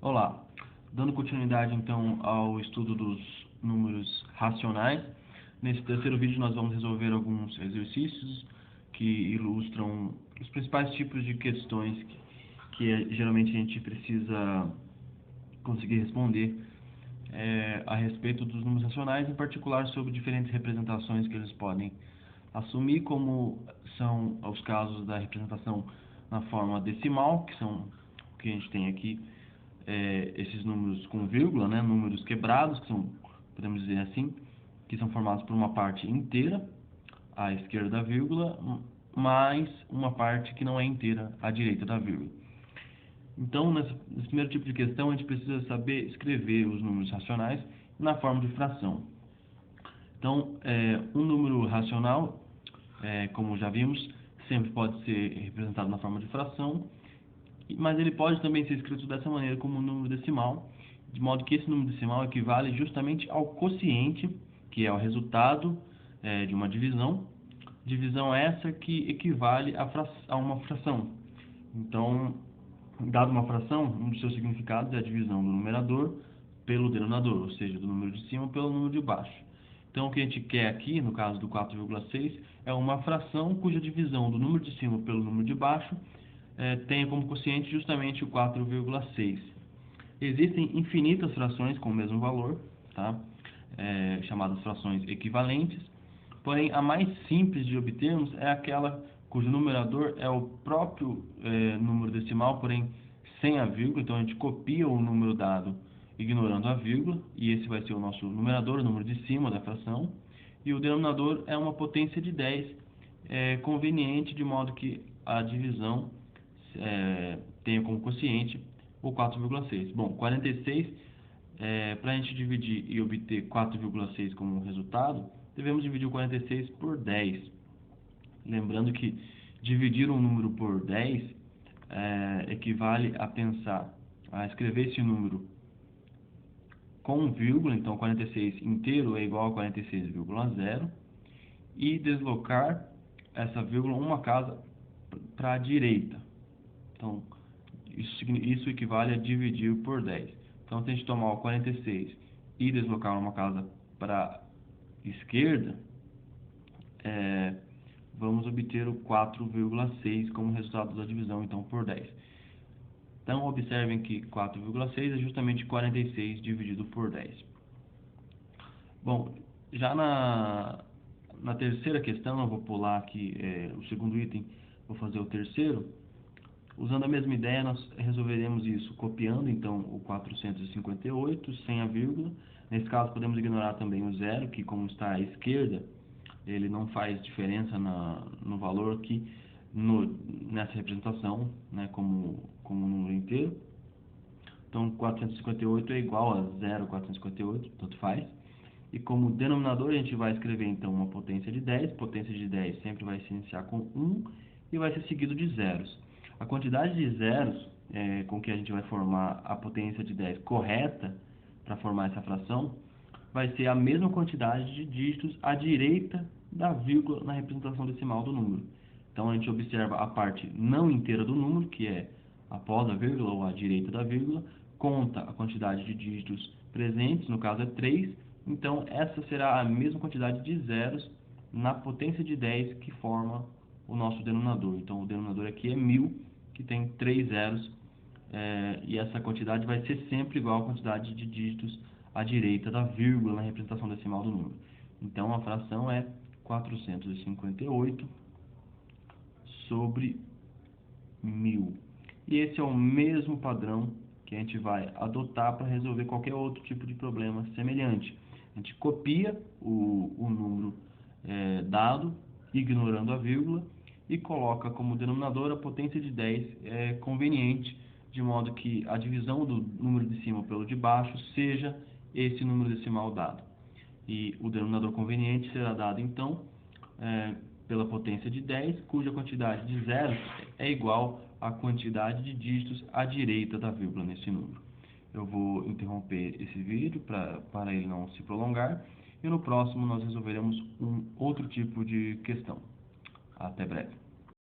Olá, dando continuidade então ao estudo dos números racionais, nesse terceiro vídeo nós vamos resolver alguns exercícios que ilustram os principais tipos de questões que geralmente a gente precisa conseguir responder a respeito dos números racionais, em particular sobre diferentes representações que eles podem assumir, como são os casos da representação na forma decimal, que são o que a gente tem aqui, esses números com vírgula, né, números quebrados, que são, podemos dizer assim, que são formados por uma parte inteira, à esquerda da vírgula, mais uma parte que não é inteira, à direita da vírgula. Então, nesse primeiro tipo de questão, a gente precisa saber escrever os números racionais na forma de fração. Então, um número racional, como já vimos, sempre pode ser representado na forma de fração, mas ele pode também ser escrito dessa maneira, como um número decimal, de modo que esse número decimal equivale justamente ao quociente, que é o resultado de uma divisão. Divisão essa que equivale a uma fração. Então, dada uma fração, um dos seus significados é a divisão do numerador pelo denominador, ou seja, do número de cima pelo número de baixo. Então, o que a gente quer aqui, no caso do 4,6, é uma fração cuja divisão do número de cima pelo número de baixo tenha como quociente justamente o 4,6. Existem infinitas frações com o mesmo valor, tá? Chamadas frações equivalentes, porém a mais simples de obtermos é aquela cujo numerador é o próprio número decimal, porém sem a vírgula. Então a gente copia o número dado ignorando a vírgula, e esse vai ser o nosso numerador, o número de cima da fração, e o denominador é uma potência de 10, conveniente, de modo que a divisão tenha como quociente o 4,6. Bom, 46, para a gente dividir e obter 4,6 como resultado, devemos dividir o 46 por 10. Lembrando que dividir um número por 10 equivale a escrever esse número com vírgula, então 46 inteiro é igual a 46,0, e deslocar essa vírgula uma casa para a direita. Então, isso equivale a dividir por 10. Então, se a gente tomar o 46 e deslocar uma casa para a esquerda, vamos obter o 4,6 como resultado da divisão, então, por 10. Então, observem que 4,6 é justamente 46 dividido por 10. Bom, já na terceira questão, eu vou pular aqui o segundo item, vou fazer o terceiro. Usando a mesma ideia, nós resolveremos isso copiando, então, o 458 sem a vírgula. Nesse caso, podemos ignorar também o zero, que como está à esquerda, ele não faz diferença no valor aqui, nessa representação, né, como número inteiro. Então, 458 é igual a 0,458, tanto faz. E como denominador, a gente vai escrever, então, uma potência de 10. Potência de 10 sempre vai se iniciar com 1 e vai ser seguido de zeros. A quantidade de zeros com que a gente vai formar a potência de 10 correta para formar essa fração vai ser a mesma quantidade de dígitos à direita da vírgula na representação decimal do número. Então, a gente observa a parte não inteira do número, que é após a vírgula ou à direita da vírgula, conta a quantidade de dígitos presentes, no caso é 3, então essa será a mesma quantidade de zeros na potência de 10 que forma o nosso denominador. Então, o denominador aqui é 1000, que tem 3 zeros, e essa quantidade vai ser sempre igual à quantidade de dígitos à direita da vírgula na representação decimal do número. Então, a fração é 458 sobre 1000. E esse é o mesmo padrão que a gente vai adotar para resolver qualquer outro tipo de problema semelhante. A gente copia o número dado, ignorando a vírgula, e coloca como denominador a potência de 10 conveniente, de modo que a divisão do número de cima pelo de baixo seja esse número decimal dado. E o denominador conveniente será dado, então, pela potência de 10, cuja quantidade de zeros é igual à quantidade de dígitos à direita da vírgula nesse número. Eu vou interromper esse vídeo para ele não se prolongar, e no próximo nós resolveremos um outro tipo de questão. Até breve.